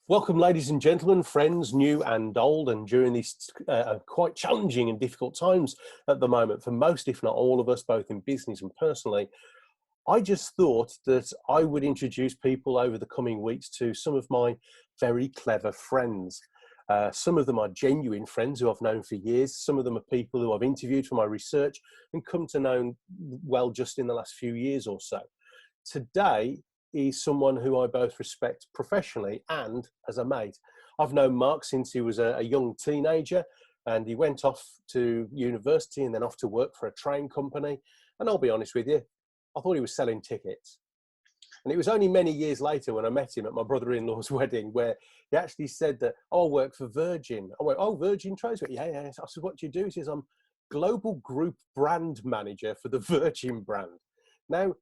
Welcome, ladies and gentlemen, friends, new and old, and during these quite challenging and difficult times at the moment for most, if not all of us, both in business and personally. I just thought that I would introduce people over the coming weeks to some of my very clever friends. Some of them are genuine friends who I've known for years. Some of them are people who I've interviewed for my research and come to know well just in the last few years or so. Today is someone who I both respect professionally and as a mate. I've known Mark since he was a young teenager, and he went off to university and then off to work for a train company. And I'll be honest with you, I thought he was selling tickets. And it was only many years later when I met him at my brother-in-law's wedding where he actually said that, "Oh, I work for Virgin." I went, "Oh, Virgin Trains?" Yeah. I said, "What do you do?" He says, "I'm global group brand manager for the Virgin brand." Now,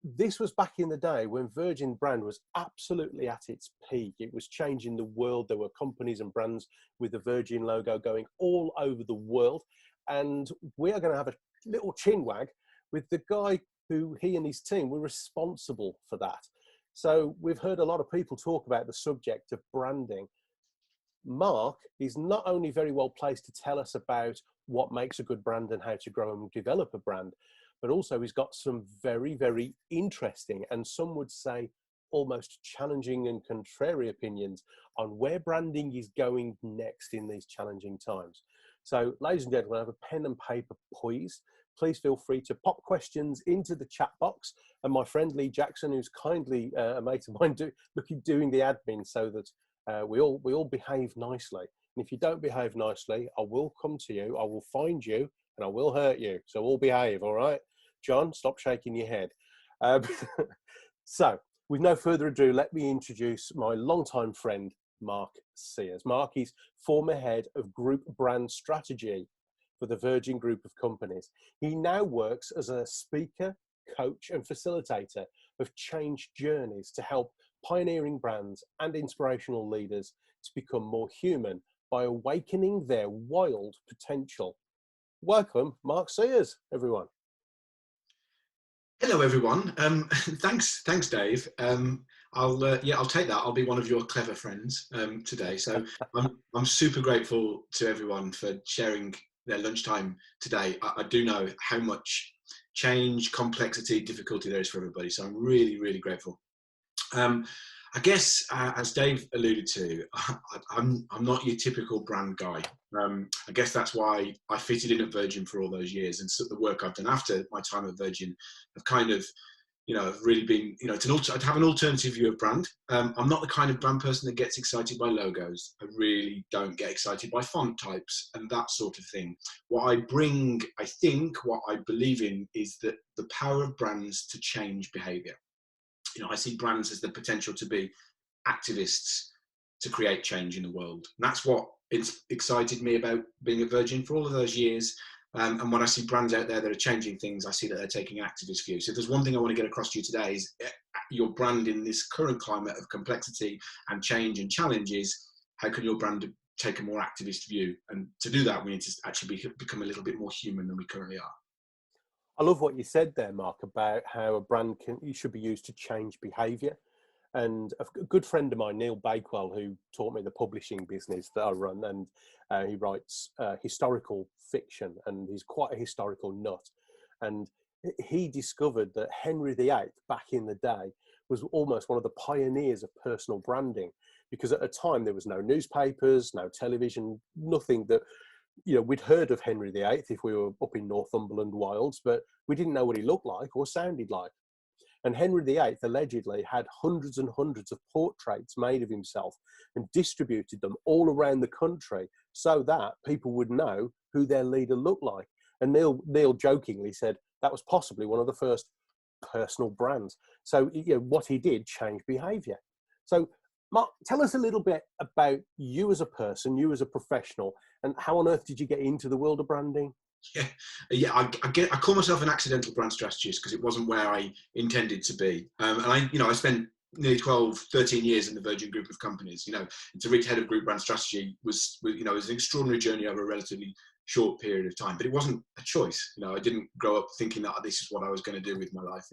this was back in the day when Virgin brand was absolutely at its peak. It was changing the world. There were companies and brands with the Virgin logo going all over the world. And we are going to have a little chin wag with the guy who he and his team were responsible for that. So we've heard a lot of people talk about the subject of branding. Mark is not only very well placed to tell us about what makes a good brand and how to grow and develop a brand, but also he's got some very, very interesting and some would say almost challenging and contrary opinions on where branding is going next in these challenging times. So, ladies and gentlemen, I have a pen and paper poised. Please feel free to pop questions into the chat box. And my friend Lee Jackson, who's kindly a mate of mine, doing the admin so that we all behave nicely. And if you don't behave nicely, I will come to you, I will find you, and I will hurt you. So all behave, all right? John, stop shaking your head. So, with no further ado, let me introduce my longtime friend, Mark Sears. Mark is former head of group brand strategy for the Virgin Group of companies. He now works as a speaker, coach, and facilitator of change journeys to help pioneering brands and inspirational leaders to become more human by awakening their wild potential. Welcome, Mark Sears, everyone. Hello, everyone. Thanks, Dave. I'll take that. I'll be one of your clever friends today. So I'm super grateful to everyone for sharing their lunchtime today. I do know how much change, complexity, difficulty there is for everybody. So I'm really, really grateful. I guess, as Dave alluded to, I'm not your typical brand guy. I guess that's why I fitted in at Virgin for all those years, and so the work I've done after my time at Virgin have kind of, really been, to have an alternative view of brand. I'm not the kind of brand person that gets excited by logos. I really don't get excited by font types and that sort of thing. What I bring, what I believe in is that the power of brands to change behavior. I see brands as the potential to be activists to create change in the world. And that's what excited me about being at Virgin for all of those years. And when I see brands out there that are changing things, I see that they're taking an activist view. So if there's one thing I want to get across to you today is your brand in this current climate of complexity and change and challenges, how can your brand take a more activist view? And to do that, we need to actually become a little bit more human than we currently are. I love what you said there, Mark, about how a brand should be used to change behaviour. And a good friend of mine, Neil Bakewell, who taught me the publishing business that I run, and he writes historical fiction, and he's quite a historical nut. And he discovered that Henry VIII, back in the day, was almost one of the pioneers of personal branding, because at the time there was no newspapers, no television, nothing that, we'd heard of Henry VIII if we were up in Northumberland wilds, but we didn't know what he looked like or sounded like. And Henry VIII allegedly had hundreds and hundreds of portraits made of himself and distributed them all around the country so that people would know who their leader looked like. And Neil jokingly said that was possibly one of the first personal brands. So what he did changed behaviour. So Mark, tell us a little bit about you as a person, you as a professional, and how on earth did you get into the world of branding? I call myself an accidental brand strategist because it wasn't where I intended to be. And I spent nearly 12, 13 years in the Virgin Group of companies. To reach head of group brand strategy was an extraordinary journey over a relatively short period of time, but it wasn't a choice. I didn't grow up thinking that this is what I was going to do with my life.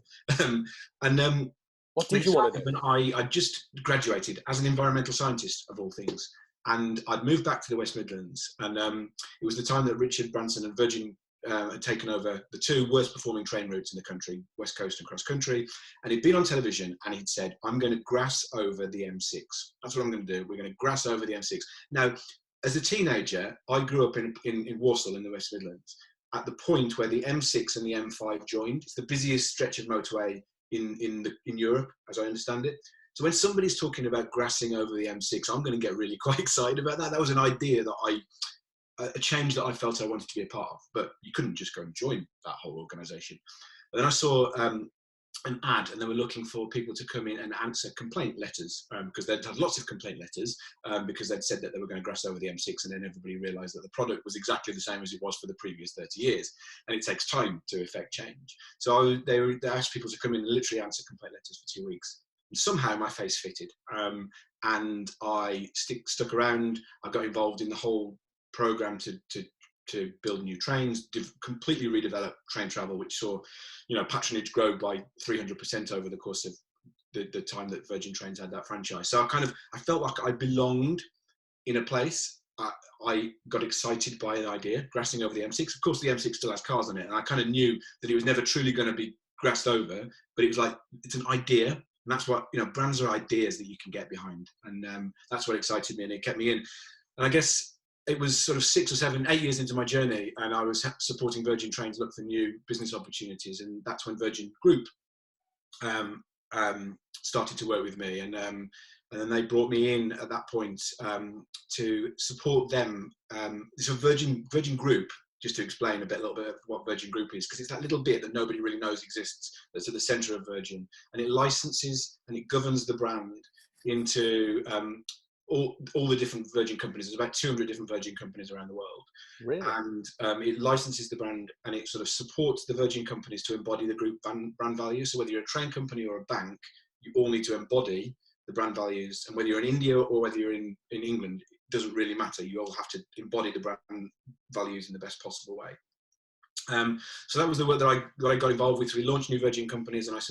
What And did it you want to started do? when I just graduated as an environmental scientist, of all things. And I'd moved back to the West Midlands. And it was the time that Richard Branson and Virgin had taken over the two worst performing train routes in the country, West Coast and cross country. And he'd been on television and he'd said, I'm going to grass over the M6. That's what I'm going to do. We're going to grass over the M6. Now, as a teenager, I grew up in Walsall in the West Midlands at the point where the M6 and the M5 joined. It's the busiest stretch of motorway in Europe, as I understand it. So when somebody's talking about grassing over the M6, I'm going to get really quite excited about that. That was an idea that a change that I felt I wanted to be a part of, but you couldn't just go and join that whole organisation. And then I saw an ad, and they were looking for people to come in and answer complaint letters, because they'd had lots of complaint letters because they'd said that they were going to grass over the M6, and then everybody realised that the product was exactly the same as it was for the previous 30 years, and it takes time to effect change. So they asked people to come in and literally answer complaint letters for 2 weeks. And somehow my face fitted, and I stuck around. I got involved in the whole program to build new trains, completely redevelop train travel, which saw, patronage grow by 300% over the course of the time that Virgin Trains had that franchise. So I felt like I belonged in a place. I got excited by an idea, grassing over the M6. Of course, the M6 still has cars on it, and I kind of knew that it was never truly going to be grassed over, but it was like, it's an idea. And that's what, brands are ideas that you can get behind. And that's what excited me, and it kept me in. And I guess it was sort of 6 or 7, 8 years into my journey, and I was supporting Virgin Trains look for new business opportunities. And that's when Virgin Group started to work with me. And then they brought me in at that point to support them. So Virgin Group, just to explain a little bit of what Virgin Group is, because it's that little bit that nobody really knows exists, that's at the centre of Virgin, and it licenses and it governs the brand into all the different Virgin companies. There's about 200 different Virgin companies around the world. Really? And it licenses the brand, and it sort of supports the Virgin companies to embody the group brand values. So whether you're a train company or a bank, you all need to embody the brand values. And whether you're in India or whether you're in England, it doesn't really matter. You all have to embody the brand values in the best possible way. So that was the work that I got involved with. We launched new Virgin companies, and I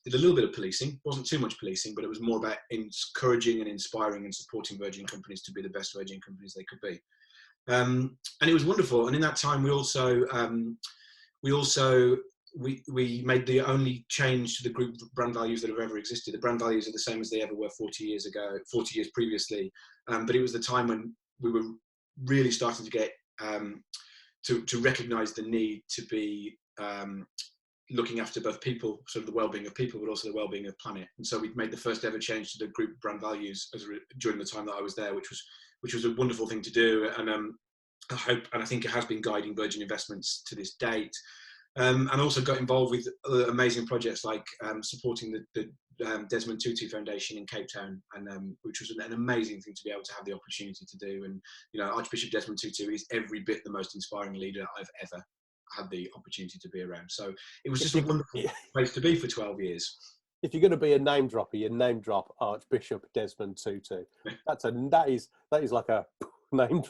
did a little bit of policing. It wasn't too much policing, but it was more about encouraging and inspiring and supporting Virgin companies to be the best Virgin companies they could be. And it was wonderful. And in that time, we made the only change to the group brand values that have ever existed. The brand values are the same as they ever were 40 years previously. But it was the time when we were really starting to get to recognise the need to be looking after both people, sort of the well-being of people, but also the well-being of the planet. And so we made the first ever change to the group brand values during the time that I was there, which was a wonderful thing to do. And I think it has been guiding Virgin investments to this date. And also got involved with amazing projects like supporting the Desmond Tutu Foundation in Cape Town, and which was an amazing thing to be able to have the opportunity to do. And Archbishop Desmond Tutu is every bit the most inspiring leader I've ever had the opportunity to be around. So it was just a wonderful place to be for 12 years. If you're going to be a name dropper, you name drop Archbishop Desmond Tutu. That is like a name.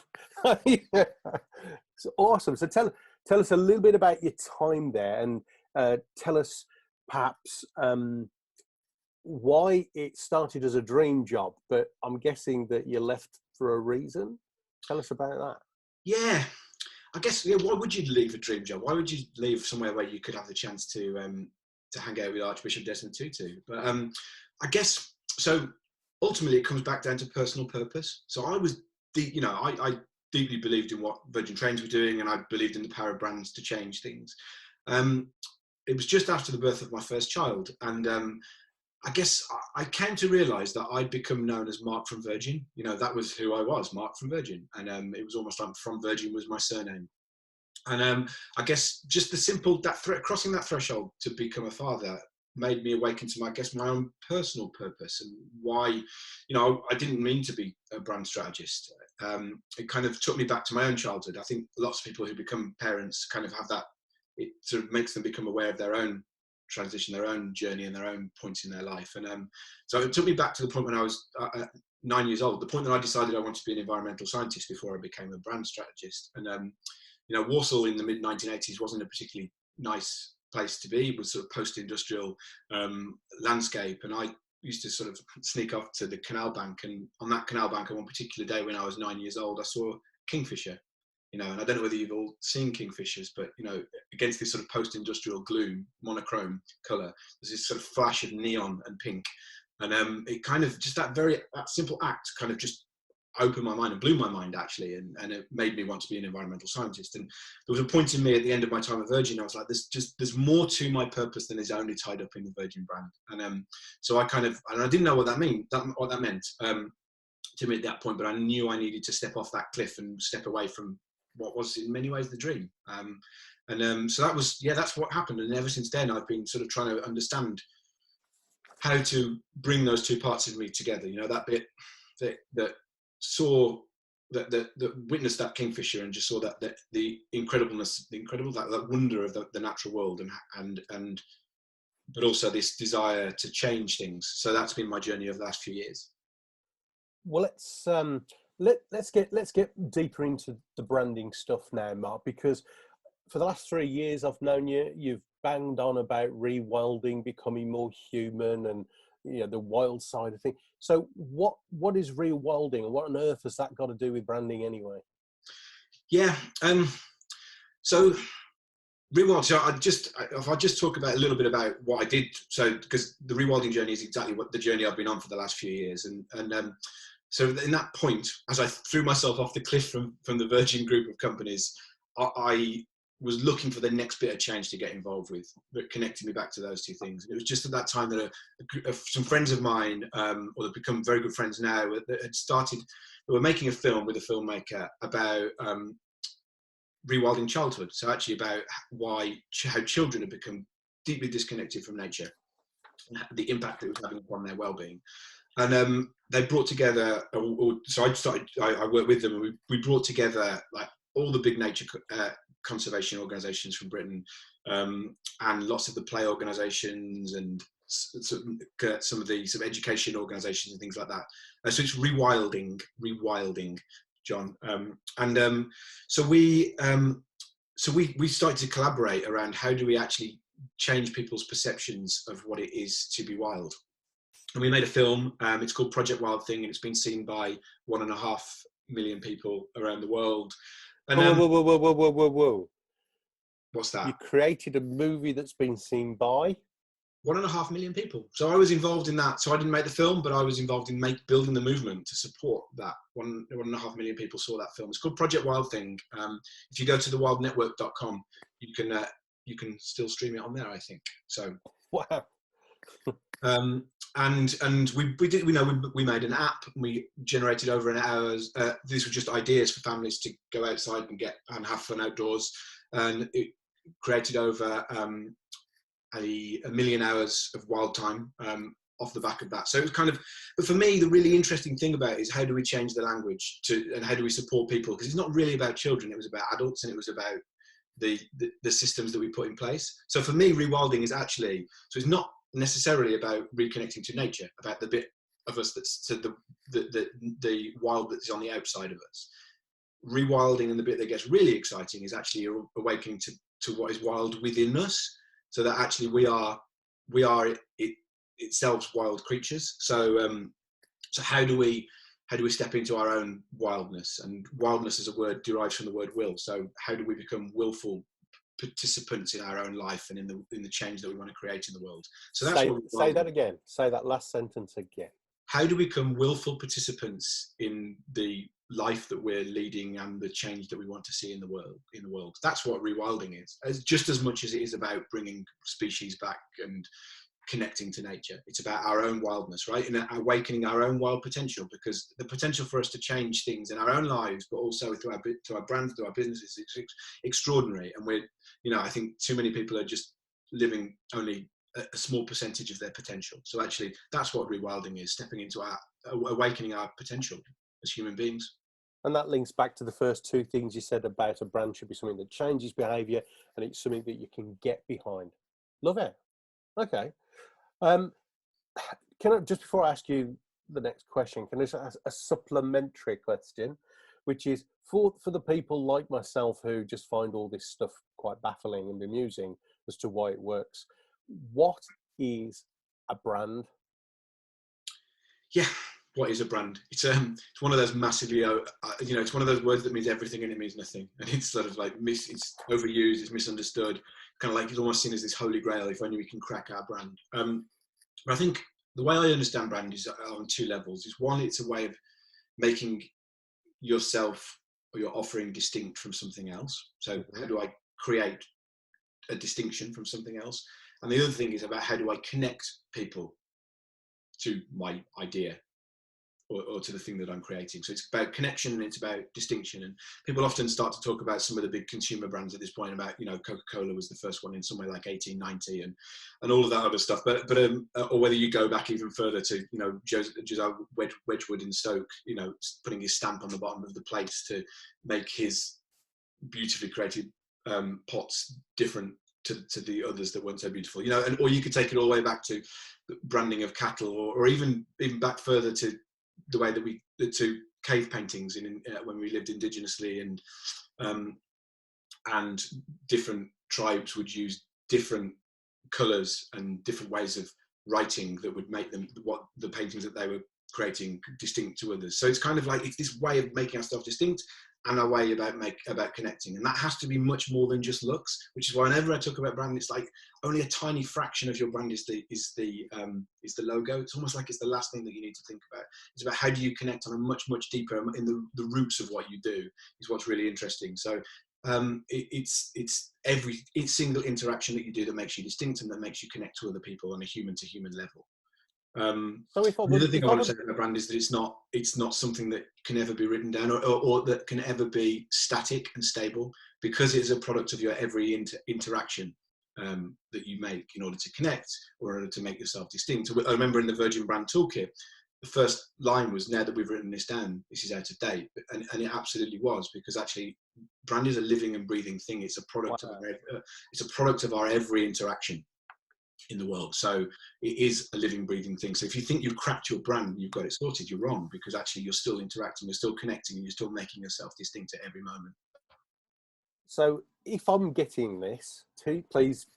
It's awesome. So tell us a little bit about your time there, and tell us perhaps why it started as a dream job, but I'm guessing that you left for a reason. Tell us about that. Yeah, I guess, why would you leave a dream job? Why would you leave somewhere where you could have the chance to hang out with Archbishop Desmond Tutu? But I guess, so ultimately it comes back down to personal purpose. So I was, I deeply believed in what Virgin Trains were doing, and I believed in the power of brands to change things. It was just after the birth of my first child, and I guess I came to realise that I'd become known as Mark from Virgin. That was who I was, Mark from Virgin. And it was almost like From Virgin was my surname. And I guess just the simple, crossing that threshold to become a father made me awaken to my own personal purpose, and why, I didn't mean to be a brand strategist. It kind of took me back to my own childhood. I think lots of people who become parents kind of have that, it sort of makes them become aware of their own transition, their own journey, and their own points in their life. And so it took me back to the point when I was 9 years old, the point that I decided I wanted to be an environmental scientist before I became a brand strategist. And Walsall in the mid 1980s wasn't a particularly nice place to be. It was sort of post-industrial landscape, and I used to sort of sneak off to the canal bank, and on that canal bank on one particular day when I was 9 years old, I saw kingfisher, and I don't know whether you've all seen kingfishers, but against this sort of post-industrial gloom, monochrome color, there's this sort of flash of neon and pink, and it kind of just that simple act kind of just opened my mind and blew my mind, actually, and it made me want to be an environmental scientist. And there was a point in me at the end of my time at Virgin, I was like, there's more to my purpose than is only tied up in the Virgin brand. And so I didn't know what that meant to me at that point, but I knew I needed to step off that cliff and step away from what was in many ways the dream. So that's what happened. And ever since then, I've been sort of trying to understand how to bring those two parts of me together. That bit that saw that witnessed that kingfisher and just saw that the incredibleness, that wonder of the natural world, and but also this desire to change things. So that's been my journey over the last few years. Well, let's get deeper into the branding stuff now, Mark, because for the last 3 years I've known you, you've banged on about rewilding, becoming more human, and the wild side of things. So what is rewilding, and what on earth has that got to do with branding anyway? Yeah. So rewild. So if I just talk about a little bit about what I did. So because the rewilding journey is exactly what the journey I've been on for the last few years, and so in that point, as I threw myself off the cliff from the Virgin group of companies, I was looking for the next bit of change to get involved with, that connected me back to those two things. And it was just at that time that some friends of mine, or they've become very good friends now, that had started, they were making a film with a filmmaker about rewilding childhood. So actually about how children have become deeply disconnected from nature and the impact it was having upon their well-being. And they brought together, so I worked with them, and we brought together like all the big nature conservation organisations from Britain, and lots of the play organisations, and some of the sort of education organisations and things like that. So it's rewilding, John. So we started to collaborate around how do we actually change people's perceptions of what it is to be wild. And we made a film. It's called Project Wild Thing, and it's been seen by 1.5 million people around the world. And whoa. What's that? You created a movie that's been seen by 1.5 million people. So I was involved in that. So I didn't make the film, but I was involved in building the movement to support that. 1.5 million people saw that film. It's called Project Wild Thing. If you go to thewildnetwork.com, you can still stream it on there, I think. So wow. And we did, we made an app, and we generated over an hour's, these were just ideas for families to go outside and have fun outdoors. And it created over a million hours of wild time off the back of that. So it was kind of, but for me, the really interesting thing about it is how do we change the language and how do we support people? Because it's not really about children, it was about adults, and it was about the systems that we put in place. So for me, rewilding is actually, so it's not necessarily about reconnecting to nature, about the bit of us that's to the wild that's on the outside of us. Rewilding, and the bit that gets really exciting, is actually awakening to what is wild within us, so that actually we are itself wild creatures. So how do we step into our own wildness? And wildness as a word derives from the word will. So how do we become willful participants in our own life and in the change that we want to create in the world? So that's say that again. Say that last sentence again. How do we become willful participants in the life that we're leading and the change that we want to see in the world? That's what rewilding is, just as much as it is about bringing species back and connecting to nature. It's about our own wildness, right? And awakening our own wild potential, because the potential for us to change things in our own lives, but also through our brands, through our businesses, is extraordinary. And I think too many people are just living only a small percentage of their potential. So actually, that's what rewilding is: stepping into awakening our potential as human beings. And that links back to the first two things you said about a brand should be something that changes behaviour, and it's something that you can get behind. Love it. Okay. Can I, just before I ask you the next question, can I just ask a supplementary question, which is for the people like myself who just find all this stuff quite baffling and amusing, as to why it works. What is a brand? Yeah, what is a brand? It's one of those massively, it's one of those words that means everything and it means nothing, and it's sort of like it's overused, it's misunderstood, kind of like it's almost seen as this holy grail. If only we can crack our brand. But I think the way I understand brand is on two levels. Is one, it's a way of making yourself or your offering distinct from something else. So how do I create a distinction from something else? And the other thing is about how do I connect people to my idea or to the thing that I'm creating. So it's about connection and it's about distinction. And people often start to talk about some of the big consumer brands at this point about, Coca-Cola was the first one in somewhere like 1890 and all of that other stuff. But or whether you go back even further to, Josiah Wedgwood in Stoke, putting his stamp on the bottom of the plates to make his beautifully created pots different to the others that weren't so beautiful, or you could take it all the way back to the branding of cattle, or even back further to the way that to cave paintings when we lived indigenously, and different tribes would use different colours and different ways of writing that would make them the paintings that they were creating distinct to others. So it's kind of like it's this way of making ourselves distinct and a way about connecting, and that has to be much more than just looks. Which is why whenever I talk about brand, it's like only a tiny fraction of your brand is the logo. It's almost like it's the last thing that you need to think about. It's about how do you connect on a much deeper in the roots of what you do is what's really interesting. So it's every single interaction that you do that makes you distinct and that makes you connect to other people on a human to human level. So the other thing I want to say about brand is that it's not something that can ever be written down or that can ever be static and stable, because it's a product of your every interaction that you make in order to connect or in order to make yourself distinct. I remember in the Virgin Brand Toolkit, the first line was, now that we've written this down, this is out of date. And it absolutely was, because actually brand is a living and breathing thing. It's a product of our every interaction in the world. So it is a living, breathing thing. So if you think you've cracked your brand, you've got it sorted, you're wrong, because actually you're still interacting, you're still connecting, and you're still making yourself distinct at every moment. So if I'm getting this, please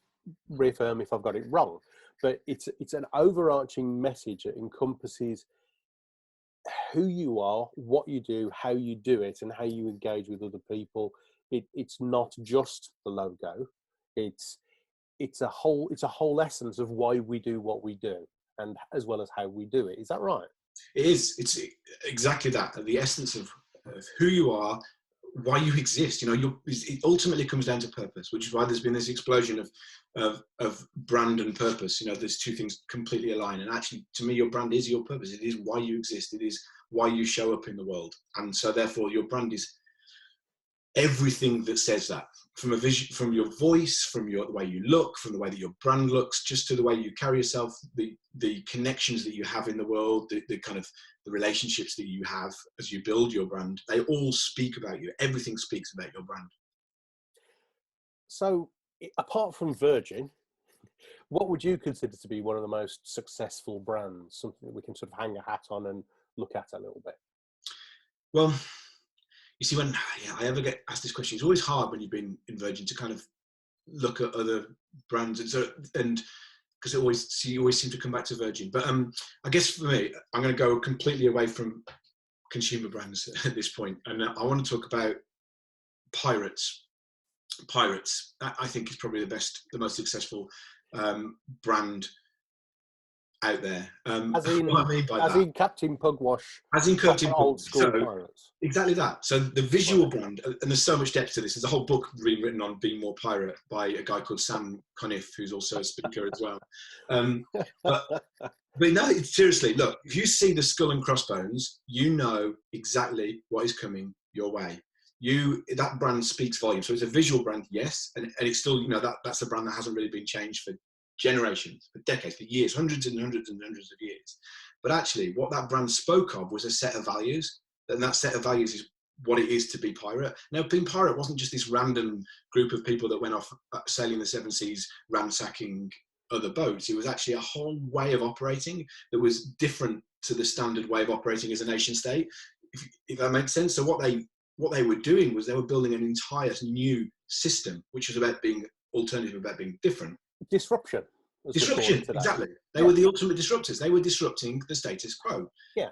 reaffirm if I've got it wrong, but it's an overarching message that encompasses who you are, what you do, how you do it, and how you engage with other people. It's not just the logo. It's a whole essence of why we do what we do, and as well as how we do it. Is that right? It is. It's exactly that. The essence of who you are, why you exist. It ultimately comes down to purpose, which is why there's been this explosion of brand and purpose. There's two things completely align. And actually, to me, your brand is your purpose. It is why you exist. It is why you show up in the world. And so, therefore, your brand is everything that says that, from a vision, from your voice, from the way you look, from the way that your brand looks, just to the way you carry yourself, the connections that you have in the world, the kind of the relationships that you have as you build your brand, they all speak about you. Everything speaks about your brand. So apart from Virgin, what would you consider to be one of the most successful brands, something that we can sort of hang a hat on and look at a little bit? Well, you see, when I ever get asked this question, it's always hard when you've been in Virgin to kind of look at other brands, and because you always seem to come back to Virgin. But I guess for me, I'm going to go completely away from consumer brands at this point, and I want to talk about Pirates. Pirates, I think, is probably the most successful brand out there. As in Captain Pugwash, as in Captain old school Pirates. Exactly that. So the visual brand, and there's so much depth to this. There's a whole book written on being more pirate by a guy called Sam Conniff, who's also a speaker as well. But no, seriously, look, if you see the skull and crossbones, you know exactly what is coming your way. That brand speaks volume. So it's a visual brand, yes, and it's still, that's a brand that hasn't really been changed for generations, for decades, for years, hundreds and hundreds and hundreds of years. But actually, what that brand spoke of was a set of values, and that set of values is what it is to be pirate. Now, being pirate wasn't just this random group of people that went off sailing the seven seas, ransacking other boats. It was actually a whole way of operating that was different to the standard way of operating as a nation state, if that makes sense. So what they were doing was they were building an entire new system, which was about being alternative about being different. Disruption. Disruption, exactly. They were the ultimate disruptors. They were disrupting the status quo. Yeah.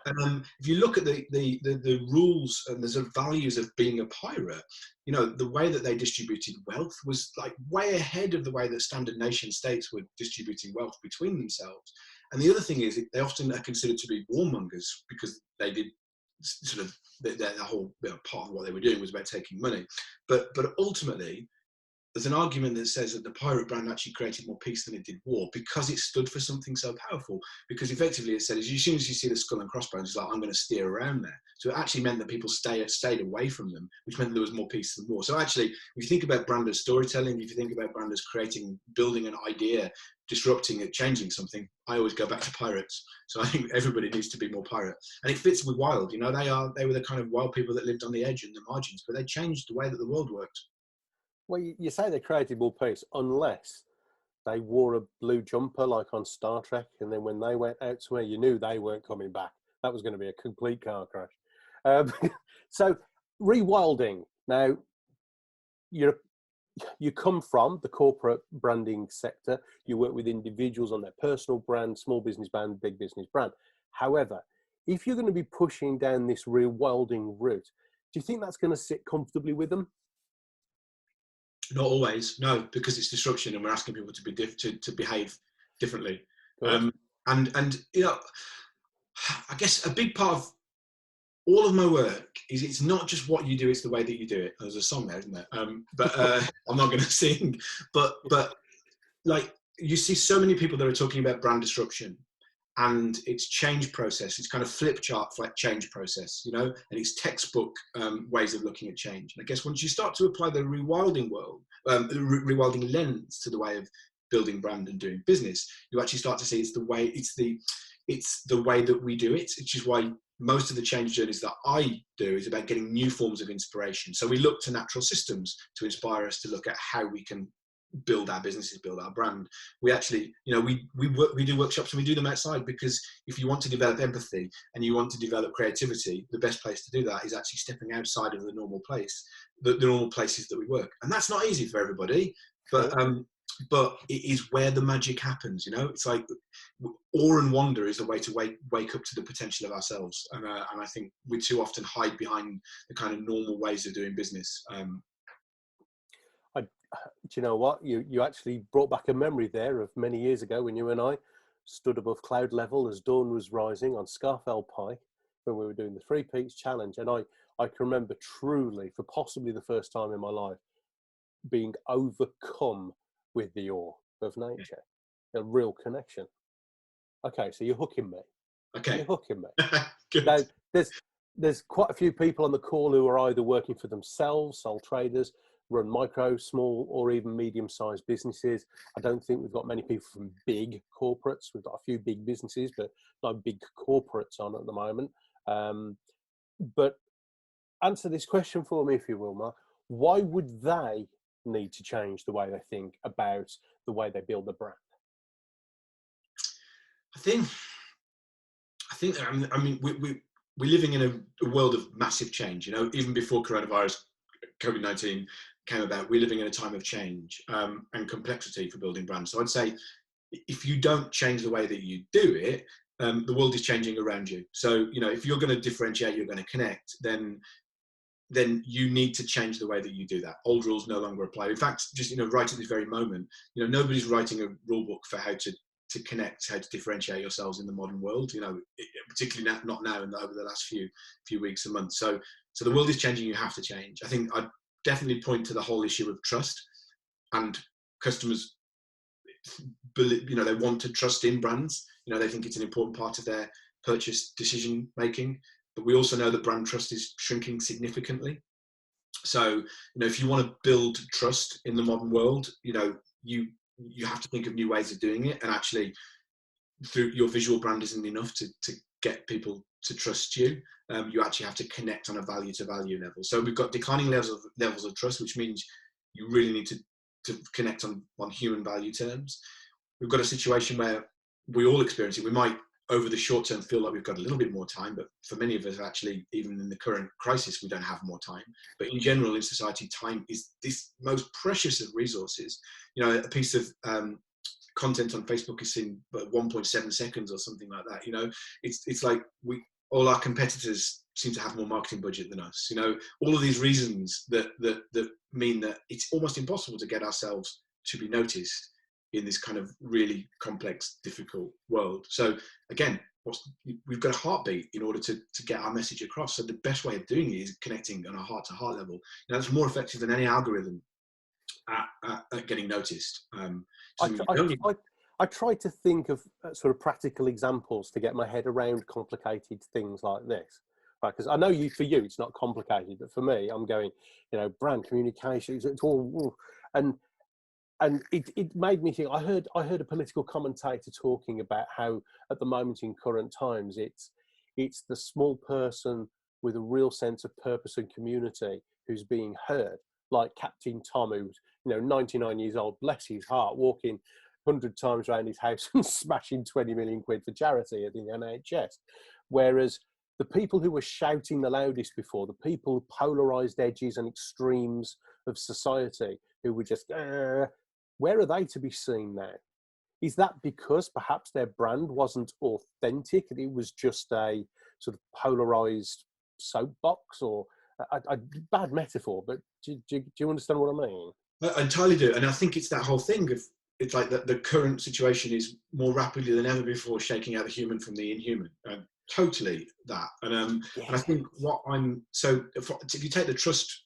If you look at the rules and the sort of values of being a pirate, you know, the way that they distributed wealth was like way ahead of the way that standard nation states were distributing wealth between themselves. And the other thing is, they often are considered to be warmongers because they did sort of the whole part of what they were doing was about taking money. But ultimately, there's an argument that says that the pirate brand actually created more peace than it did war because it stood for something so powerful. Because effectively it said, as soon as you see the skull and crossbones, it's like, I'm going to steer around there. So it actually meant that people stayed away from them, which meant there was more peace than war. So actually, if you think about brand as storytelling, if you think about brand as creating, building an idea, disrupting it, changing something, I always go back to pirates. So I think everybody needs to be more pirate. And it fits with wild. You know, they were the kind of wild people that lived on the edge and the margins, but they changed the way that the world worked. Well, you say they created more peace, unless they wore a blue jumper like on Star Trek, and then when they went out somewhere, you knew they weren't coming back. That was going to be a complete car crash. So, rewilding. Now, you come from the corporate branding sector. You work with individuals on their personal brand, small business brand, big business brand. However, if you're going to be pushing down this rewilding route, do you think that's going to sit comfortably with them? Not always, no, because it's disruption, and we're asking people to be to behave differently. And you know, I guess a big part of all of my work is it's not just what you do; it's the way that you do it. There's a song there, isn't there? But I'm not going to sing. But like you see, so many people that are talking about brand disruption, and it's change process. It's kind of flip chart change process, you know, and it's textbook ways of looking at change. And I guess once you start to apply the rewilding rewilding lens to the way of building brand and doing business, you actually start to see it's the way that we do it, which is why most of the change journeys that I do is about getting new forms of inspiration. So we look to natural systems to inspire us to look at how we can build our businesses, build our brand. We actually, you know, we do workshops, and we do them outside, because if you want to develop empathy and you want to develop creativity, the best place to do that is actually stepping outside of the normal place, the normal places that we work. And that's not easy for everybody, but it is where the magic happens. You know, it's like awe and wonder is the way to wake up to the potential of ourselves. And I think we too often hide behind the kind of normal ways of doing business. Do you know what? You actually brought back a memory there of many years ago when you and I stood above cloud level as dawn was rising on Scarfell Pike when we were doing the Three Peaks Challenge. And I can remember truly, for possibly the first time in my life, being overcome with the awe of nature, a real connection. Okay, so you're hooking me. Okay. You're hooking me. Good. Now, there's quite a few people on the call who are either working for themselves, sole traders, run micro, small, or even medium-sized businesses. I don't think we've got many people from big corporates. We've got a few big businesses, but not big corporates on at the moment. But answer this question for me, if you will, Mark. Why would they need to change the way they think about the way they build a brand? I think I mean we're living in a world of massive change. You know, even before coronavirus, COVID-19 came about, we're living in a time of change and complexity for building brands. So I'd say if you don't change the way that you do it, the world is changing around you. So, you know, if you're going to differentiate, you're going to connect, then you need to change the way that you do that. Old rules no longer apply. In fact, just, you know, right at this very moment, you know, nobody's writing a rule book for how to connect, how to differentiate yourselves in the modern world, you know, particularly not now and over the last few weeks and months. So the world is changing, you have to change. I think I'd definitely point to the whole issue of trust, and customers, you know, they want to trust in brands. You know, they think it's an important part of their purchase decision making, but we also know that brand trust is shrinking significantly. So, you know, if you want to build trust in the modern world, you know, you have to think of new ways of doing it, and actually through your visual brand isn't enough to get people to trust you. You actually have to connect on a value to value level. So we've got declining levels of trust, which means you really need to connect on human value terms. We've got a situation where we all experience it. We might over the short term feel like we've got a little bit more time, but for many of us, actually, even in the current crisis, we don't have more time. But in general, in society, time is this most precious of resources. You know, a piece of content on Facebook is in 1.7 seconds or something like that. You know, it's like all our competitors seem to have more marketing budget than us. You know, all of these reasons that mean that it's almost impossible to get ourselves to be noticed in this kind of really complex, difficult world. So again, we've got a heartbeat in order to get our message across. So the best way of doing it is connecting on a heart-to-heart level. You know, it's more effective than any algorithm at getting noticed. I try to think of sort of practical examples to get my head around complicated things like this. Because I know for you it's not complicated, but for me, I'm going, you know, brand communication, it's all, and it made me think. I heard a political commentator talking about how at the moment in current times it's the small person with a real sense of purpose and community who's being heard, like Captain Tom, who's, you know, 99 years old, bless his heart, walking 100 times around his house and smashing 20 million quid for charity at the NHS. Whereas the people who were shouting the loudest before, the people polarised edges and extremes of society who were just, where are they to be seen now? Is that because perhaps their brand wasn't authentic and it was just a sort of polarised soapbox, or a bad metaphor, but do you understand what I mean? I entirely do. And I think it's that whole thing of, it's like the current situation is more rapidly than ever before shaking out the human from the inhuman. Totally that. And I think if you take the trust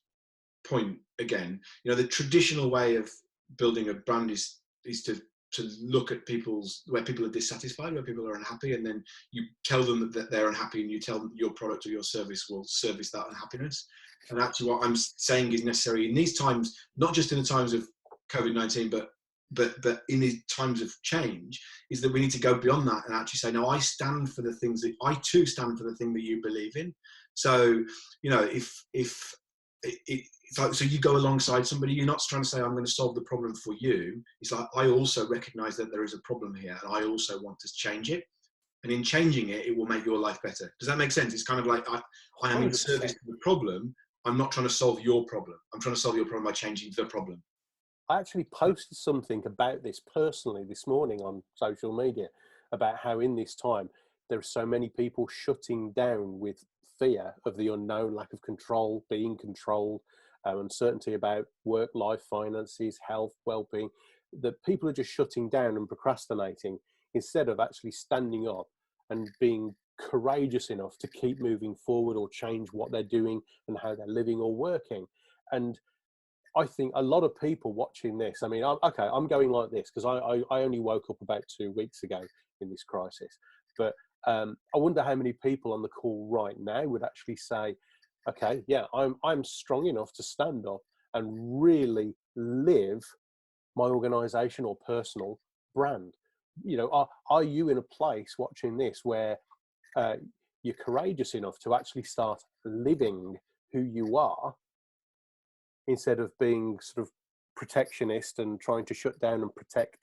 point again, you know, the traditional way of building a brand is to look at where people are dissatisfied, where people are unhappy, and then you tell them that they're unhappy, and you tell them your product or your service will service that unhappiness. And actually what I'm saying is necessary in these times, not just in the times of COVID-19, but in these times of change, is that we need to go beyond that and actually say, no, I stand for the things that I too stand for the thing that you believe in. So, you know, if it's like, so you go alongside somebody, you're not trying to say, I'm going to solve the problem for you. It's like, I also recognize that there is a problem here, and I also want to change it. And in changing it, it will make your life better. Does that make sense? It's kind of like, I am in service to the problem. I'm not trying to solve your problem. I'm trying to solve your problem by changing the problem. I actually posted something about this personally this morning on social media about how in this time there are so many people shutting down with fear of the unknown, lack of control, being controlled, uncertainty about work, life, finances, health, well-being, that people are just shutting down and procrastinating instead of actually standing up and being courageous enough to keep moving forward or change what they're doing and how they're living or working. And I think a lot of people watching this, I mean, I'm going like this because I only woke up about 2 weeks ago in this crisis. But I wonder how many people on the call right now would actually say, okay, yeah, I'm strong enough to stand up and really live my organisation or personal brand. You know, are you in a place watching this where you're courageous enough to actually start living who you are, instead of being sort of protectionist and trying to shut down and protect,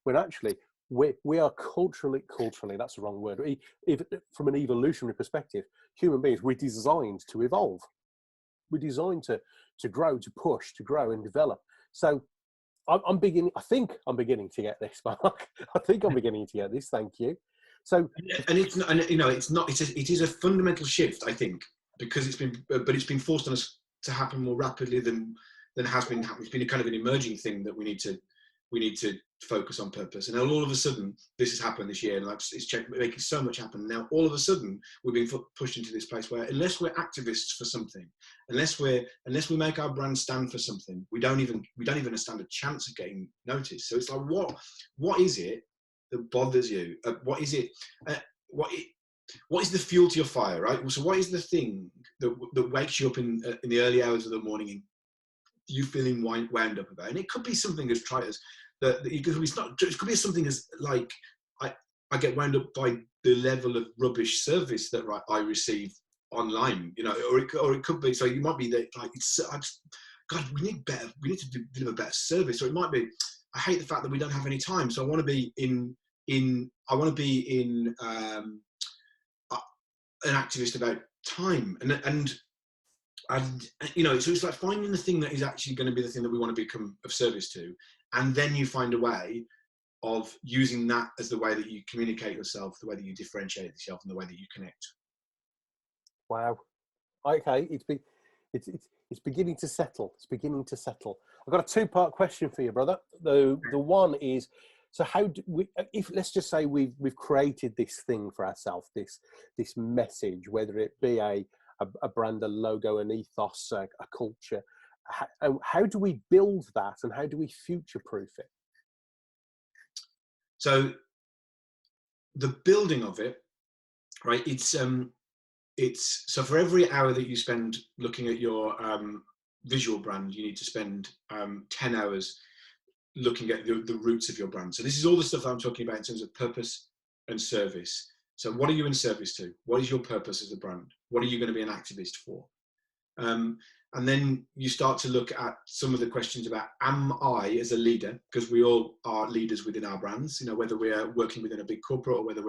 when actually we are culturally, that's the wrong word. From an evolutionary perspective, human beings, we're designed to evolve. We're designed to grow, to push, to grow and develop. So I think I'm beginning to get this, Mark. I think I'm beginning to get this. Thank you. So, and it's not, and, you know, it is a fundamental shift, I think, because it's been forced on us to happen more rapidly than has been happening. It's been a kind of an emerging thing that we need to focus on purpose. And all of a sudden, this has happened this year, and it's making so much happen. Now, all of a sudden, we're being pushed into this place where, unless we're activists for something, unless we make our brand stand for something, we don't even stand a chance of getting noticed. So it's like, what is it that bothers you? What is it? What is the fuel to your fire, right? So what is the thing that wakes you up in the early hours of the morning and you feeling wound up about? And it could be something as trite as that. It could be something as like, I get wound up by the level of rubbish service that I receive online, you know, or it could be, so you might be that, like, God, we need to deliver better service. Or it might be, I hate the fact that we don't have any time, so I want to be in I want to be in an activist about time, and you know, so it's like finding the thing that is actually going to be the thing that we want to become of service to, and then you find a way of using that as the way that you communicate yourself, the way that you differentiate yourself, and the way that you connect. Wow. Okay, it's beginning to settle. It's beginning to settle. I've got a two-part question for you, brother. The one is, so how do we, if let's just say we've created this thing for ourselves, this message, whether it be a brand, a logo, an ethos, a culture, how do we build that, and how do we future-proof it? So the building of it, right? It's so for every hour that you spend looking at your visual brand, you need to spend 10 hours looking at the roots of your brand. So this is all the stuff I'm talking about in terms of purpose and service. So what are you in service to? What is your purpose as a brand? What are you going to be an activist for? And then you start to look at some of the questions about, am I as a leader, because we all are leaders within our brands, you know, whether we are working within a big corporate or whether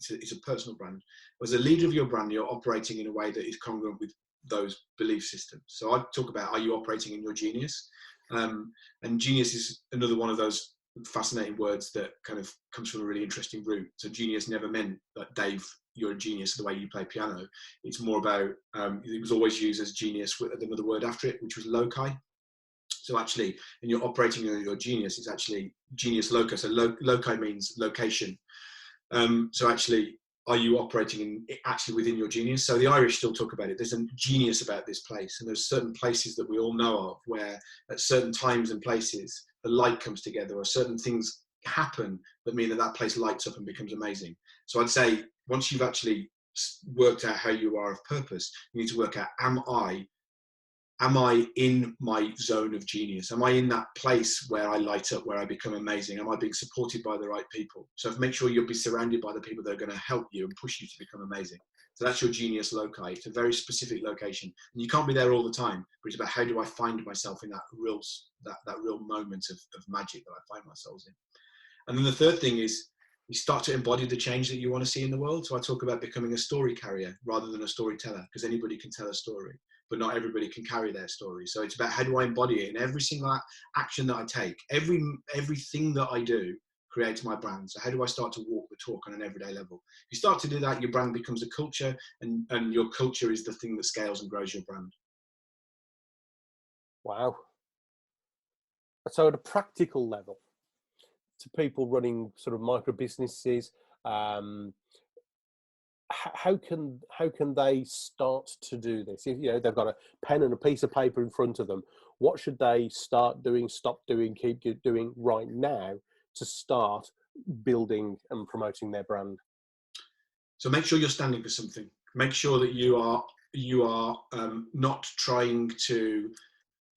it's a personal brand. As a leader of your brand, you're operating in a way that is congruent with those belief systems. So I talk about, are you operating in your genius? And genius is another one of those fascinating words that kind of comes from a really interesting root. So genius never meant that, Dave, you're a genius the way you play piano. It's more about, it was always used as genius with another word after it, which was loci. So actually, when you're operating in your genius, it's actually genius loci. So loci means location. So actually, are you operating actually within your genius? So the Irish still talk about it. There's a genius about this place. And there's certain places that we all know of where at certain times and places, the light comes together, or certain things happen that mean that place lights up and becomes amazing. So I'd say once you've actually worked out how you are of purpose, you need to work out, am I in my zone of genius? Am I in that place where I light up, where I become amazing? Am I being supported by the right people? So make sure you'll be surrounded by the people that are going to help you and push you to become amazing. So that's your genius loci. It's a very specific location. And you can't be there all the time, but it's about, how do I find myself in that real moment of magic that I find myself in? And then the third thing is, you start to embody the change that you want to see in the world. So I talk about becoming a story carrier rather than a storyteller, because anybody can tell a story, but not everybody can carry their story. So it's about, how do I embody it in every single action that I take? Everything that I do creates my brand. So how do I start to walk the talk on an everyday level? If you start to do that, your brand becomes a culture, and your culture is the thing that scales and grows your brand. Wow. So at a practical level, to people running sort of micro businesses, how can they start to do this? If you know they've got a pen and a piece of paper in front of them, what should they start doing, stop doing, keep doing right now to start building and promoting their brand? So make sure you're standing for something. Make sure that you are not trying to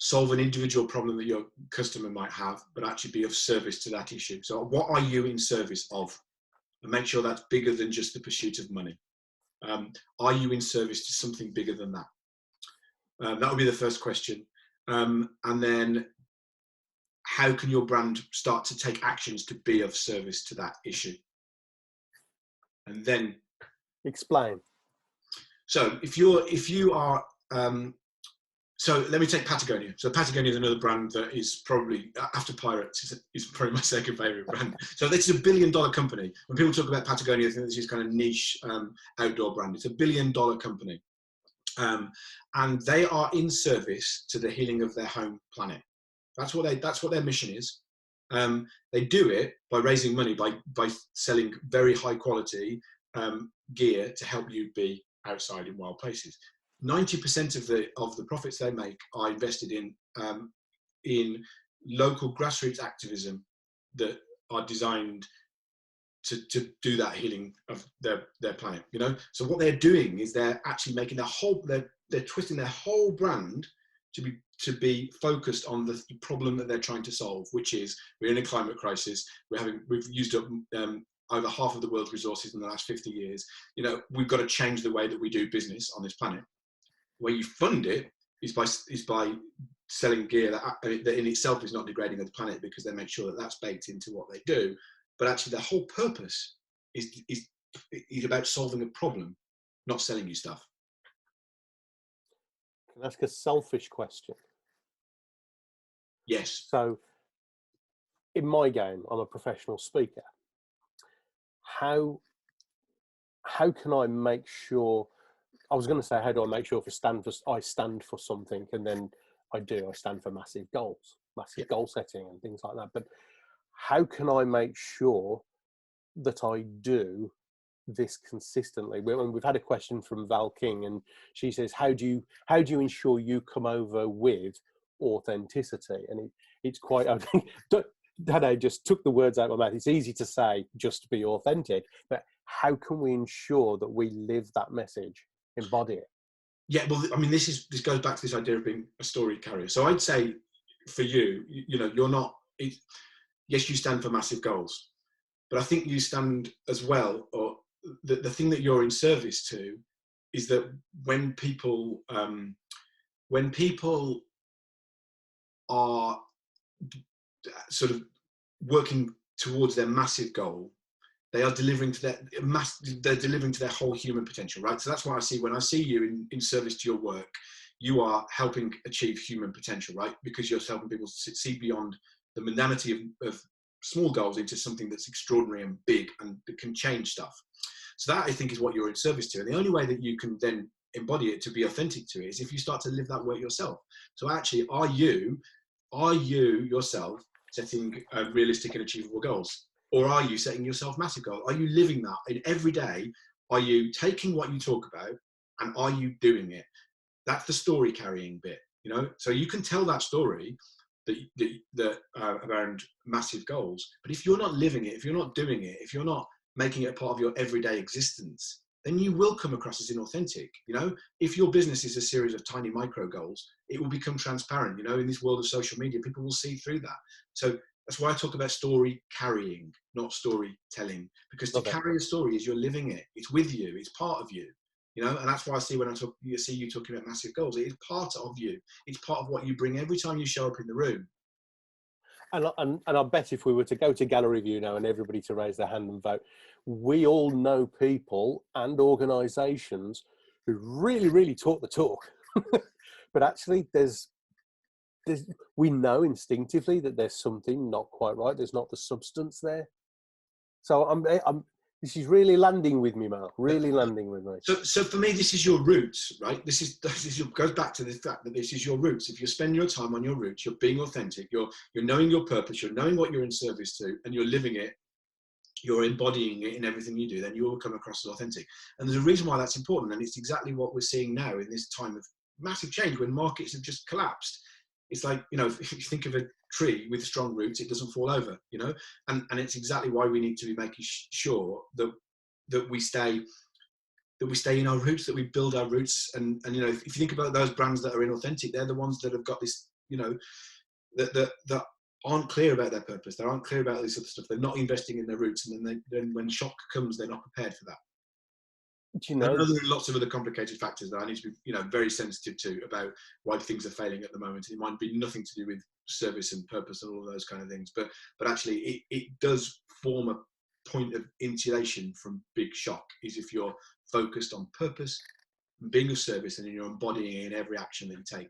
solve an individual problem that your customer might have, but actually be of service to that issue. So what are you in service of? And make sure that's bigger than just the pursuit of money. Are you in service to something bigger than that? That would be the first question. And then, how can your brand start to take actions to be of service to that issue? And then explain. So if you are so let me take Patagonia. So Patagonia is another brand that is probably, after Pirates, is probably my second favorite brand. So this is $1 billion company. When people talk about Patagonia, I think this is kind of niche outdoor brand. It's $1 billion company. And they are in service to the healing of their home planet. That's what their mission is. They do it by raising money, by selling very high quality gear to help you be outside in wild places. 90% of the profits they make are invested in local grassroots activism that are designed to do that healing of their planet. You know, so what they're doing is they're actually making they're twisting their whole brand to be focused on the problem that they're trying to solve, which is, we're in a climate crisis. We've used up over half of the world's resources in the last 50 years. You know, we've got to change the way that we do business on this planet. Where you fund it is by selling gear that in itself is not degrading of the planet, because they make sure that that's baked into what they do. but actually the whole purpose is about solving a problem, not selling you stuff. Can I ask a selfish question? Yes. So in my game, I'm a professional speaker. How can I make sure, I was going to say, how do I make sure I stand for something, and then I stand for massive goals, massive goal setting and things like that. But how can I make sure that I do this consistently? We've had a question from Val King, and she says, how do you ensure you come over with authenticity? And it's quite, I think, Dad just took the words out of my mouth. It's easy to say just be authentic, but how can we ensure that we live that message, embody it? Yeah, well, I mean, this goes back to this idea of being a story carrier. So I'd say for you, you're not, yes, you stand for massive goals, but I think you stand as well, or the thing that you're in service to is that when people are sort of working towards their massive goal, they are delivering to they're delivering to their whole human potential, right? So that's what I see when I see you in service to your work. You are helping achieve human potential, right? Because you're helping people see beyond the mundanity of small goals into something that's extraordinary and big and that can change stuff. So that, I think, is what you're in service to. And the only way that you can then embody it, to be authentic to it, is if you start to live that work yourself. So actually, are you yourself setting realistic and achievable goals? Or are you setting yourself massive goals? Are you living that in every day? Are you taking what you talk about and are you doing it? That's the story carrying bit, So you can tell that story that around massive goals, but if you're not living it, if you're not doing it, if you're not making it a part of your everyday existence, then you will come across as inauthentic. If your business is a series of tiny micro goals, it will become transparent. In this world of social media, people will see through that. So that's why I talk about story carrying, not storytelling, because to carry a story is you're living it. It's with you. It's part of you. And that's why I see when you see you talking about massive goals, it is part of you. It's part of what you bring every time you show up in the room. And I bet if we were to go to gallery view now and everybody to raise their hand and vote, we all know people and organisations who really, really talk the talk. But actually, we know instinctively that there's something not quite right. There's not the substance there. So this is really landing with me, Mark. Really landing with me. So for me, this is your roots, right? This goes back to the fact that this is your roots. If you spend your time on your roots, you're being authentic. You're knowing your purpose. You're knowing what you're in service to, and you're living it. You're embodying it in everything you do. Then you will come across as authentic. And there's a reason why that's important, and it's exactly what we're seeing now in this time of massive change when markets have just collapsed. It's like, if you think of a tree with strong roots, it doesn't fall over, and it's exactly why we need to be making sure that we stay in our roots, that we build our roots. And if you think about those brands that are inauthentic, they're the ones that have got this, that aren't clear about their purpose. They aren't clear about this other stuff. They're not investing in their roots, and then when shock comes, they're not prepared for that. I know there are lots of other complicated factors that I need to be, very sensitive to about why things are failing at the moment. It might be nothing to do with service and purpose and all of those kind of things, but actually it does form a point of insulation from big shock, is if you're focused on purpose and being of service, and you're embodying it in every action that you take.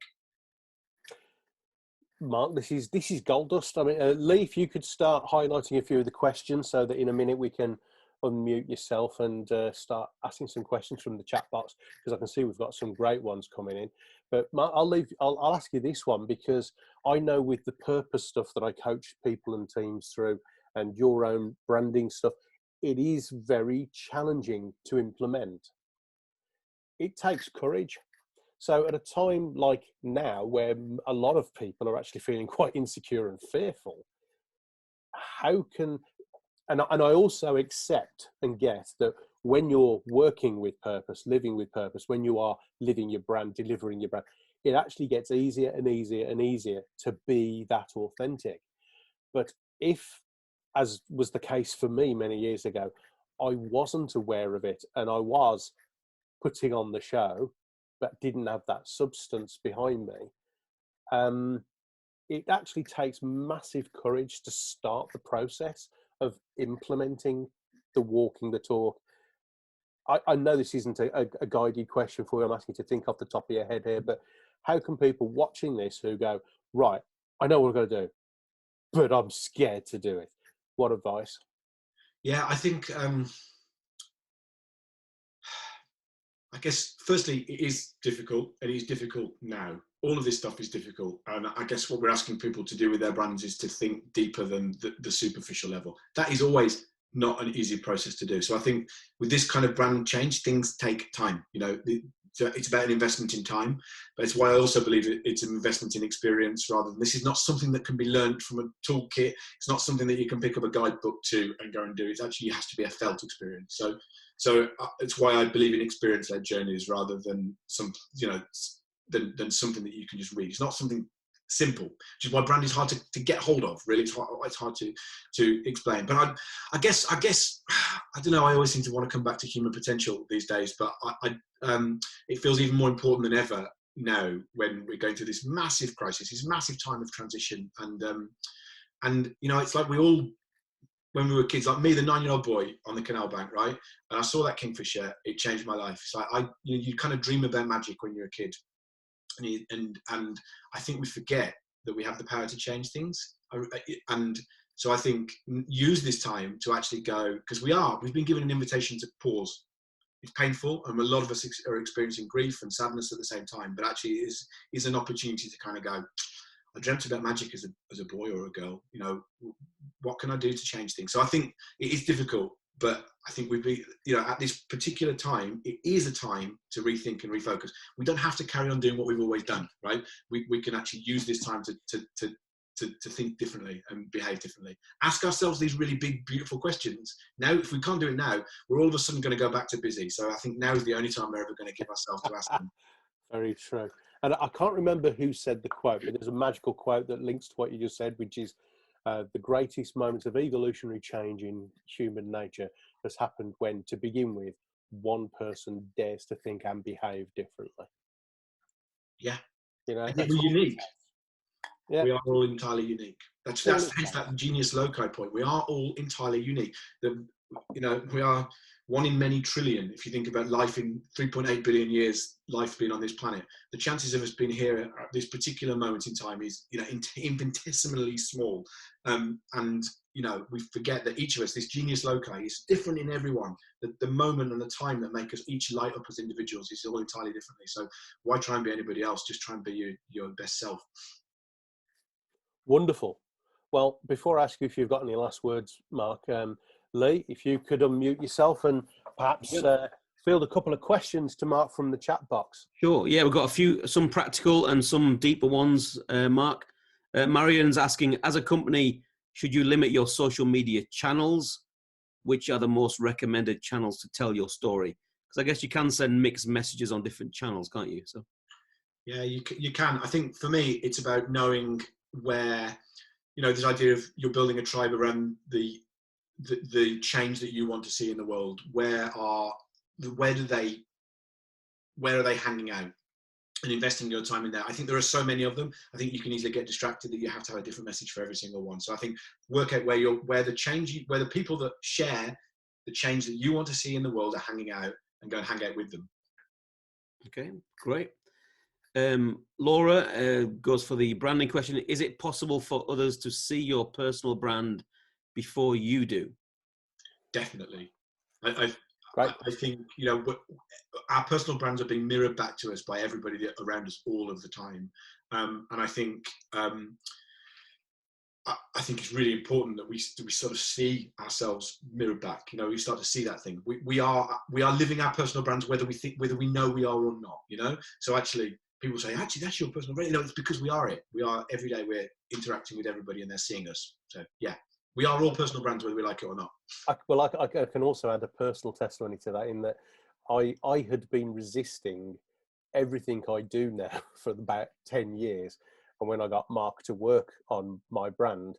Mark, this is gold dust. I mean, Lee, if you could start highlighting a few of the questions so that in a minute we can unmute yourself and start asking some questions from the chat box, because I can see we've got some great ones coming in. But Mark, I'll ask you this one, because I know with the purpose stuff that I coach people and teams through, and your own branding stuff, it is very challenging to implement. It takes courage. So at a time like now, where a lot of people are actually feeling quite insecure and fearful, how can, and I also accept and get that when you're working with purpose, living with purpose, when you are living your brand, delivering your brand, it actually gets easier and easier and easier to be that authentic. But if, as was the case for me many years ago, I wasn't aware of it and I was putting on the show, but didn't have that substance behind me, it actually takes massive courage to start the process of implementing the walking the talk? I know this isn't a guided question for you. I'm asking you to think off the top of your head here, but how can people watching this who go, right, I know what I've got to do, but I'm scared to do it? What advice? Yeah, I think, I guess, firstly, it is difficult, and it is difficult now. All of this stuff is difficult. And I guess what we're asking people to do with their brands is to think deeper than the superficial level. That is always not an easy process to do. So I think with this kind of brand change, things take time. You know, it's about an investment in time, but it's why I also believe it's an investment in experience rather than, this is not something that can be learned from a toolkit. It's not something that you can pick up a guidebook to and go and do. It's actually, it has to be a felt experience. So it's why I believe in experience-led journeys rather than than something that you can just read. It's not something simple, which is why brand is hard to get hold of. Really, it's hard to explain. But I guess I don't know. I always seem to want to come back to human potential these days, but it feels even more important than ever now when we're going through this massive crisis, this massive time of transition, and you know, it's like we all, when we were kids, like me, the 9-year-old boy on the canal bank, right? And I saw that kingfisher, it changed my life. It's like you kind of dream about magic when you're a kid, and I think we forget that we have the power to change things. And so I think use this time to actually go, because we've been given an invitation to pause. It's painful, and a lot of us are experiencing grief and sadness at the same time. But actually, it is an opportunity to kind of go, I dreamt about magic as a boy or a girl. You know, what can I do to change things? So I think it is difficult, but I think at this particular time, it is a time to rethink and refocus. We don't have to carry on doing what we've always done, right? We can actually use this time to think differently and behave differently. Ask ourselves these really big, beautiful questions. Now, if we can't do it now, we're all of a sudden going to go back to busy. So I think now is the only time we're ever going to give ourselves to ask them. Very true. And I can't remember who said the quote, but there's a magical quote that links to what you just said, which is the greatest moments of evolutionary change in human nature has happened when, to begin with, one person dares to think and behave differently. Yeah. You know, we're unique. Yeah. We are all entirely unique. That's hence that genius loci point. We are all entirely unique. We are one in many trillion. If you think about life in 3.8 billion years, life being on this planet, the chances of us being here at this particular moment in time is, infinitesimally small. And we forget that each of us, this genius loci, is different in everyone. The moment and the time that make us each light up as individuals is all entirely differently. So why try and be anybody else? Just try and be your best self. Wonderful. Well, before I ask you if you've got any last words, Mark, Lee, if you could unmute yourself and perhaps field a couple of questions to Mark from the chat box. Sure. Yeah, we've got some practical and some deeper ones, Mark. Marion's asking, as a company, should you limit your social media channels? Which are the most recommended channels to tell your story? Because I guess you can send mixed messages on different channels, can't you? So, yeah, you can. I think for me, it's about knowing where, this idea of you're building a tribe around the change that you want to see in the world. Where are they hanging out, and investing your time in there. I think there are so many of them. I think you can easily get distracted that you have to have a different message for every single one. So I think work out where the people that share the change that you want to see in the world are hanging out, and go and hang out with them. Okay, great. Laura goes for the branding question. Is it possible for others to see your personal brand before you do? Definitely. I think, our personal brands are being mirrored back to us by everybody around us all of the time. And I think it's really important that we sort of see ourselves mirrored back. We start to see that thing. We are living our personal brands, whether we know we are or not. So actually, people say, that's your personal brand. It's because we are it. We are every day. We're interacting with everybody, and they're seeing us. So yeah, we are all personal brands, whether we like it or not. I can also add a personal testimony to that, in that I had been resisting everything I do now for about 10 years. And when I got Mark to work on my brand,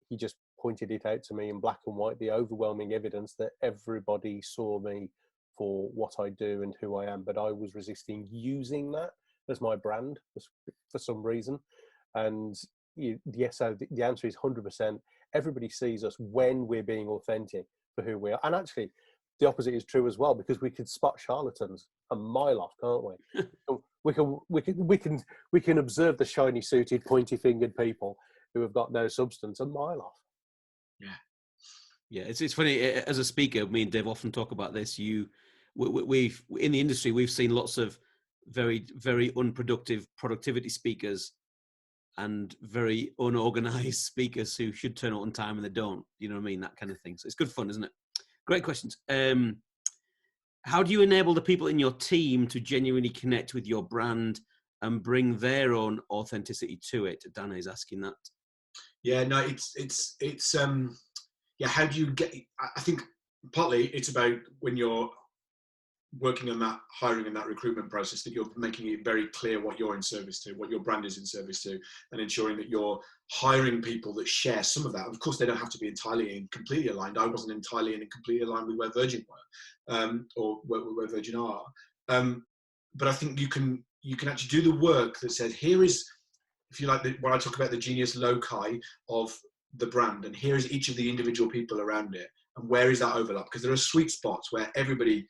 he just pointed it out to me in black and white, the overwhelming evidence that everybody saw me for what I do and who I am. But I was resisting using that as my brand for some reason. And the answer is 100%. Everybody sees us when we're being authentic for who we are. And actually, the opposite is true as well, because we can spot charlatans a mile off, can't we? We can observe the shiny suited, pointy fingered people who have got no substance a mile off. Yeah, it's funny. As a speaker, me and Dave often talk about this. We've in the industry, we've seen lots of very, very unproductive productivity speakers and very unorganized speakers who should turn up on time and they don't. You know what I mean? That kind of thing. So it's good fun, isn't it? Great questions. How do you enable the people in your team to genuinely connect with your brand and bring their own authenticity to it? Dana is asking that. Yeah, no, how do you get? I think partly it's about when you're working on that hiring and that recruitment process, that you're making it very clear what you're in service to, what your brand is in service to, and ensuring that you're hiring people that share some of that. Of course, they don't have to be entirely and completely aligned. I wasn't entirely and completely aligned with where Virgin were, or where Virgin are. But I think you can actually do the work that said, here is, if you like, when I talk about the genius loci of the brand, and here is each of the individual people around it, and where is that overlap? Because there are sweet spots where everybody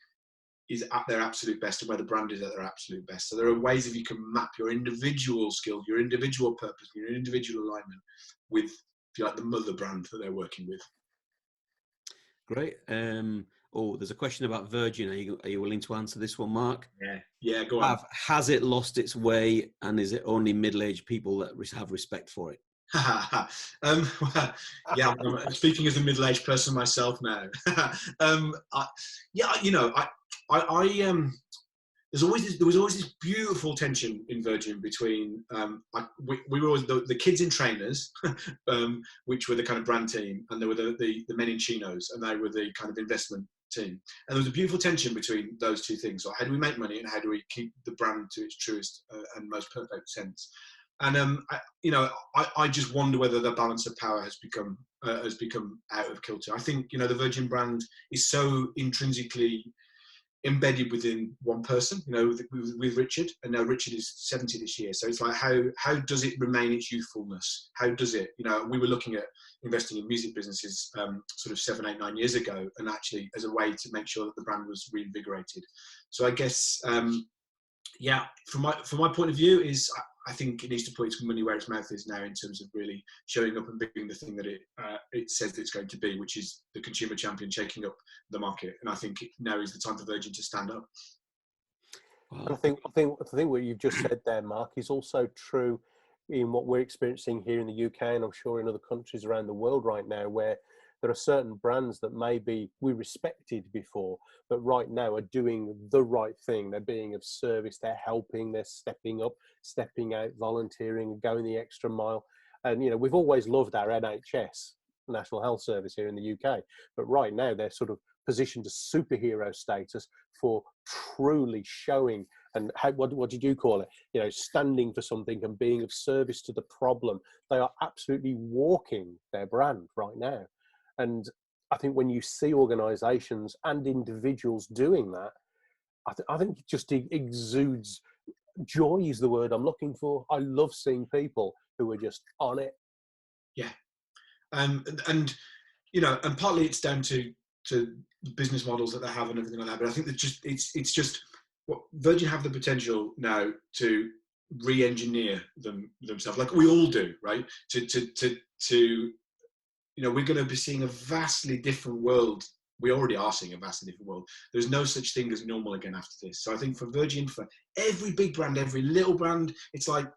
is at their absolute best and where the brand is at their absolute best. So there are ways that you can map your individual skill, your individual purpose, your individual alignment with, if you like, the mother brand that they're working with. Great. There's a question about Virgin. Are you willing to answer this one, Mark? Yeah, go on. Has it lost its way, and is it only middle-aged people that have respect for it? Speaking as a middle-aged person myself now. There was always this beautiful tension in Virgin between we were always the kids in trainers, which were the kind of brand team, and there were the men in chinos, and they were the kind of investment team. And there was a beautiful tension between those two things. So how do we make money, and how do we keep the brand to its truest and most perfect sense? And I just wonder whether the balance of power has become out of kilter. I think the Virgin brand is so intrinsically embedded within one person, with Richard, and now Richard is 70 this year. So it's like, how does it remain its youthfulness? How does it, we were looking at investing in music businesses sort of 7, 8, 9 years ago, and actually as a way to make sure that the brand was reinvigorated. So I guess, from my point of view is, I think it needs to put its money where its mouth is now, in terms of really showing up and being the thing that it says it's going to be, which is the consumer champion shaking up the market. And I think now is the time for Virgin to stand up. Wow. I think what you've just said there, Mark, is also true in what we're experiencing here in the UK, and I'm sure in other countries around the world right now, where there are certain brands that maybe we respected before, but right now are doing the right thing. They're being of service, they're helping, they're stepping up, stepping out, volunteering, going the extra mile. And, we've always loved our NHS, National Health Service, here in the UK, but right now they're sort of positioned to superhero status for truly showing, and what did you call it? Standing for something and being of service to the problem. They are absolutely walking their brand right now. And I think when you see organisations and individuals doing that, I think it just exudes joy is the word I'm looking for. I love seeing people who are just on it. Yeah, and partly it's down to business models that they have and everything like that. But I think that it's just what Virgin have the potential now to re-engineer themselves, like we all do, right? We're going to be seeing a vastly different world. We already are seeing a vastly different world. There's no such thing as normal again after this. So I think for Virgin, for every big brand, every little brand, it's like,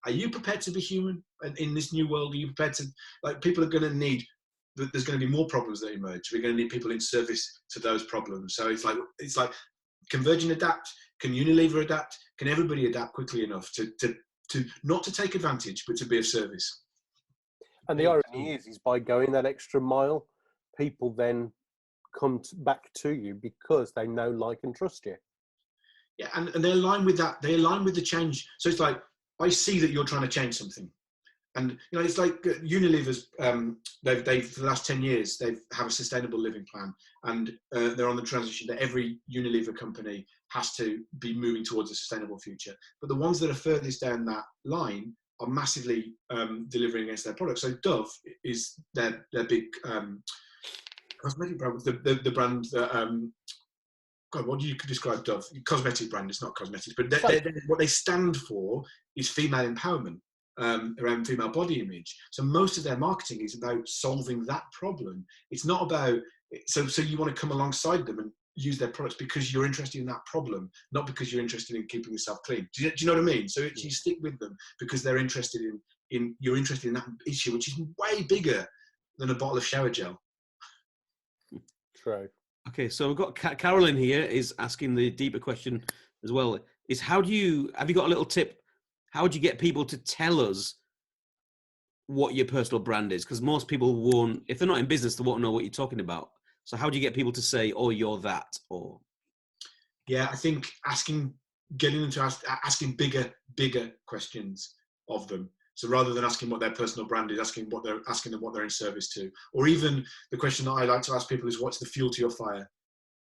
are you prepared to be human in this new world? Are you prepared to, people are going to need, there's going to be more problems that emerge. We're going to need people in service to those problems. So it's like, can Virgin adapt? Can Unilever adapt? Can everybody adapt quickly enough to not to take advantage, but to be of service? And the irony is by going that extra mile, people then come back to you because they know, like, and trust you. Yeah, and they align with that. They align with the change. So it's like, I see that you're trying to change something. And, it's like Unilever's, they've for the last 10 years, they have a sustainable living plan. And they're on the transition that every Unilever company has to be moving towards a sustainable future. But the ones that are furthest down that line are massively delivering against their product. So Dove is their big cosmetic brand, the brand that God, what do you describe Dove? Cosmetic brand, it's not cosmetics, but what they stand for is female empowerment around female body image. So most of their marketing is about solving that problem. It's not about, so you want to come alongside them and use their products because you're interested in that problem, not because you're interested in keeping yourself clean. Do you know what I mean? So you stick with them because they're interested you're interested in that issue, which is way bigger than a bottle of shower gel. True. Okay, so we've got Carolyn here is asking the deeper question as well. Is have you got a little tip? How would you get people to tell us what your personal brand is? Because most people won't, if they're not in business, they won't know what you're talking about. So how do you get people to say, oh, you're that? Or yeah, I think getting them to asking bigger questions of them. So rather than asking what their personal brand is, asking them what they're in service to. Or even the question that I like to ask people is, what's the fuel to your fire?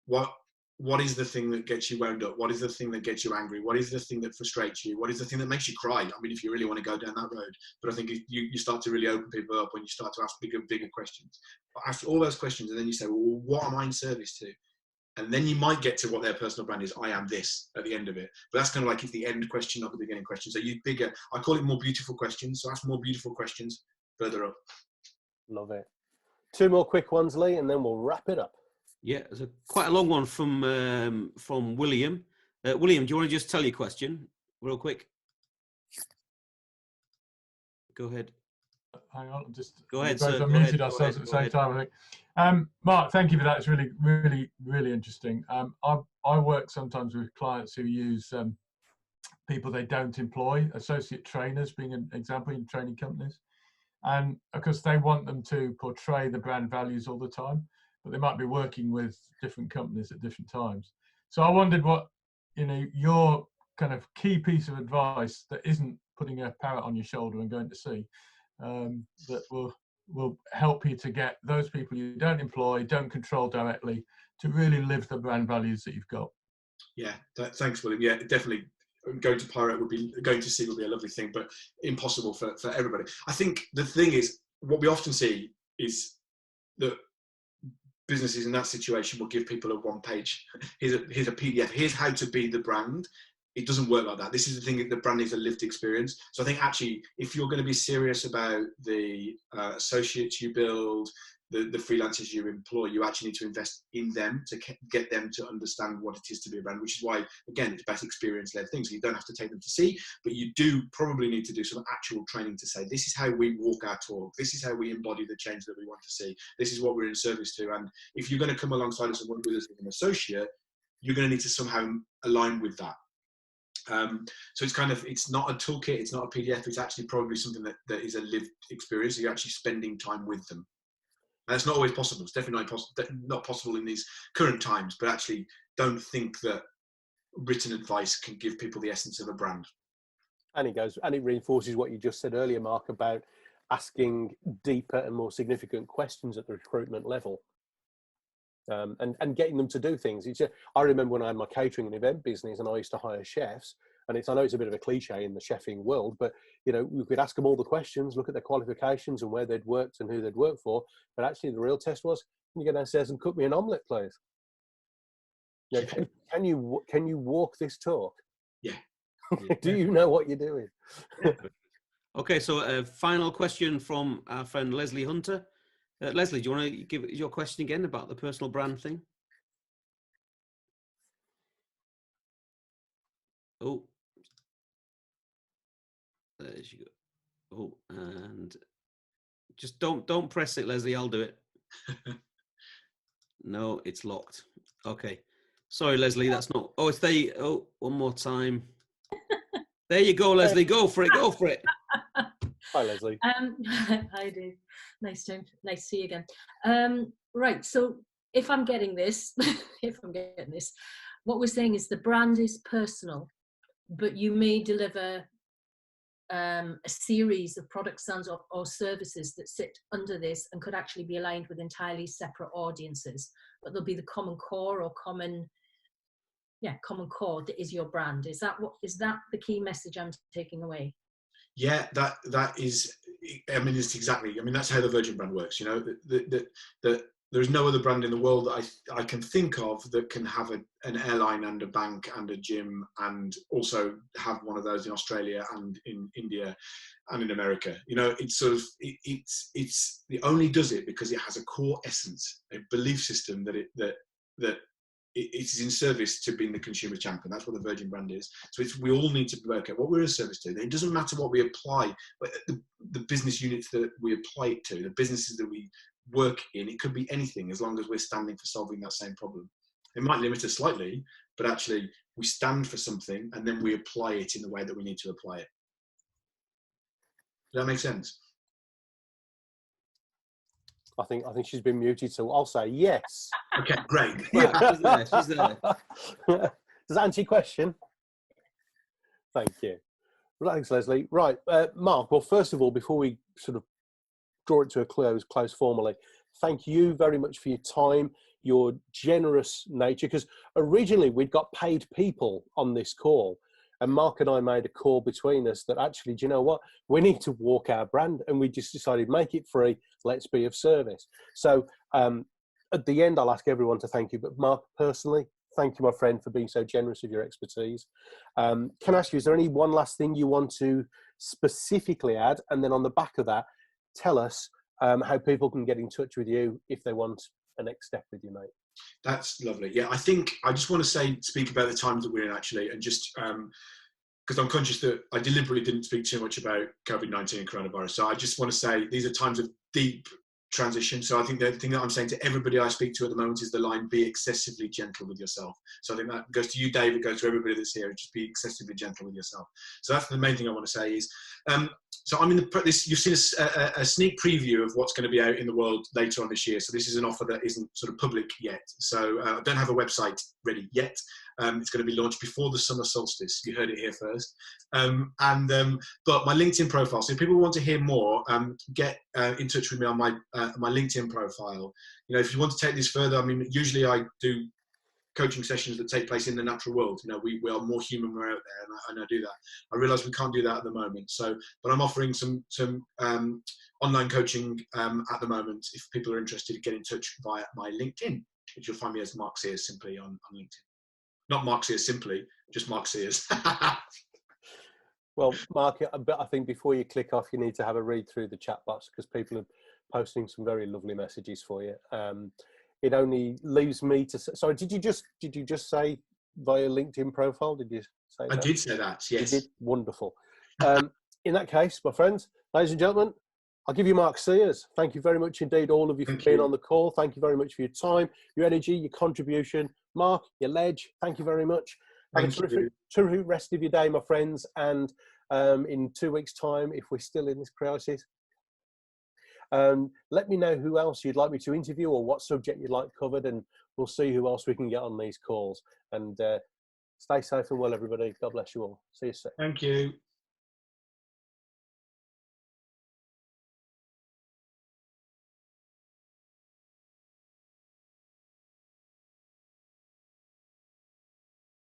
What is the thing that gets you wound up? What is the thing that gets you angry? What is the thing that frustrates you? What is the thing that makes you cry? I mean, if you really want to go down that road. But I think you start to really open people up when you start to ask bigger questions. Ask all those questions, and then you say, well, what am I in service to? And then you might get to what their personal brand is. I am this at the end of it. But that's kind of like it's the end question, not the beginning question. So you bigger, I call it more beautiful questions. So ask more beautiful questions further up. Love it. 2 more quick ones, Lee, and then we'll wrap it up. yeah, there's quite a long one from William. William, do you want to just tell your question real quick? Go ahead. Hang on, just go ahead. Both unmuted ourselves at the same time, I think. Mark, thank you for that. It's really, really, really interesting. I work sometimes with clients who use people they don't employ, associate trainers being an example in training companies, and because they want them to portray the brand values all the time, but they might be working with different companies at different times. So I wondered what your kind of key piece of advice that isn't putting a parrot on your shoulder and going to sea. That will help you to get those people you don't employ, don't control directly, to really live the brand values that you've got. Yeah, thanks, William. Yeah, definitely. Going to sea would be a lovely thing, but impossible for everybody. I think the thing is, what we often see is that businesses in that situation will give people a one-page. Here's a PDF. Here's how to be the brand. It doesn't work like that. This is the thing, the brand is a lived experience. So I think actually, if you're going to be serious about the associates you build, the freelancers you employ, you actually need to invest in them to get them to understand what it is to be a brand, which is why, again, it's about experience-led things. So you don't have to take them to see, but you do probably need to do some actual training to say, this is how we walk our talk. This is how we embody the change that we want to see. This is what we're in service to. And if you're going to come alongside us and work with us as an associate, you're going to need to somehow align with that. So it's not a toolkit, it's not a PDF, it's actually probably something that is a lived experience. So you're actually spending time with them. And that's not always possible. It's definitely not possible in these current times, but actually don't think that written advice can give people the essence of a brand. And it reinforces what you just said earlier, Mark, about asking deeper and more significant questions at the recruitment level. And getting them to do things. I remember when I had my catering and event business and I used to hire chefs, and I know it's a bit of a cliche in the chefing world, but we could ask them all the questions, look at their qualifications and where they'd worked and who they'd worked for. But actually the real test was, can you go downstairs and cook me an omelette, please? Can you walk this talk? Yeah. Do you know what you're doing? Okay, so a final question from our friend Leslie Hunter. Leslie, do you want to give your question again about the personal brand thing? Oh, there she go. Oh, and just don't press it, Leslie. I'll do it. No, it's locked. Okay, sorry, Leslie. That's not. Oh, it's there. Oh, one more time. There you go, Leslie. Go for it. Go for it. Hi, Leslie. Hi, Dave. Nice to see you again. Right. So if I'm getting this, what we're saying is the brand is personal, but you may deliver a series of products or services that sit under this and could actually be aligned with entirely separate audiences, but there'll be the common core or common core that is your brand. Is that the key message I'm taking away? Yeah, that is. I mean, it's exactly. I mean, that's how the Virgin brand works. You know, that there's no other brand in the world that I can think of that can have an airline and a bank and a gym, and also have one of those in Australia and in India and in America. You know, it's sort of it only does it because it has a core essence, a belief system that it is in service to being the consumer champion. That's what the Virgin brand is. So we all need to work out what we're in service to. It doesn't matter what we apply, but the business units that we apply it to, the businesses that we work in, it could be anything as long as we're standing for solving that same problem. It might limit us slightly, but actually we stand for something and then we apply it in the way that we need to apply it. Does that make sense? I think she's been muted, so I'll say yes. Okay, great. Yeah, she's there. Does that answer your question? Thank you. Thanks, Leslie. Right, Mark, well, first of all, before we sort of draw it to a close formally, thank you very much for your time, your generous nature, because originally we'd got paid people on this call, and Mark and I made a call between us that actually, do you know what? We need to walk our brand, and we just decided, make it free, let's be of service. So at the end, I'll ask everyone to thank you, but Mark, personally, thank you, my friend, for being so generous with your expertise. Can I ask you, is there any one last thing you want to specifically add? And then on the back of that, tell us how people can get in touch with you if they want a next step with you, mate. That's lovely. Yeah, I think I just want to speak about the times that we're in, actually, and just because I'm conscious that I deliberately didn't speak too much about COVID-19 and coronavirus. So I just want to say these are times of deep transition. So I think the thing that I'm saying to everybody I speak to at the moment is the line, be excessively gentle with yourself. So I think that goes to you, Dave, it goes to everybody that's here, just be excessively gentle with yourself. So that's the main thing I want to say is, so I'm in this, you've seen a sneak preview of what's going to be out in the world later on this year. So this is an offer that isn't sort of public yet. So I don't have a website ready yet. It's going to be launched before the summer solstice. You heard it here first. But my LinkedIn profile, so if people want to hear more, get in touch with me on my LinkedIn profile. You know, if you want to take this further, I mean, usually I do coaching sessions that take place in the natural world. You know, we are more human when we're out there, and I do that. I realise we can't do that at the moment. So, but I'm offering some online coaching at the moment. If people are interested, get in touch via my LinkedIn, which you'll find me as Mark Sears simply on LinkedIn. Not Mark Sears simply, just Mark Sears. Well, Mark, I think before you click off, you need to have a read through the chat box because people are posting some very lovely messages for you. It only leaves me to say, sorry, did you just say via LinkedIn profile? Did you say that? I did say that, yes. You did? Wonderful. In that case, my friends, ladies and gentlemen, I'll give you Mark Sears. Thank you very much indeed, all of you, for being on the call. Thank you very much for your time, your energy, your contribution. Mark, your ledge, thank you very much. Have a terrific rest of your day, my friends. And in 2 weeks' time, if we're still in this crisis, let me know who else you'd like me to interview or what subject you'd like covered, and we'll see who else we can get on these calls. And stay safe and well, everybody. God bless you all. See you soon. Thank you.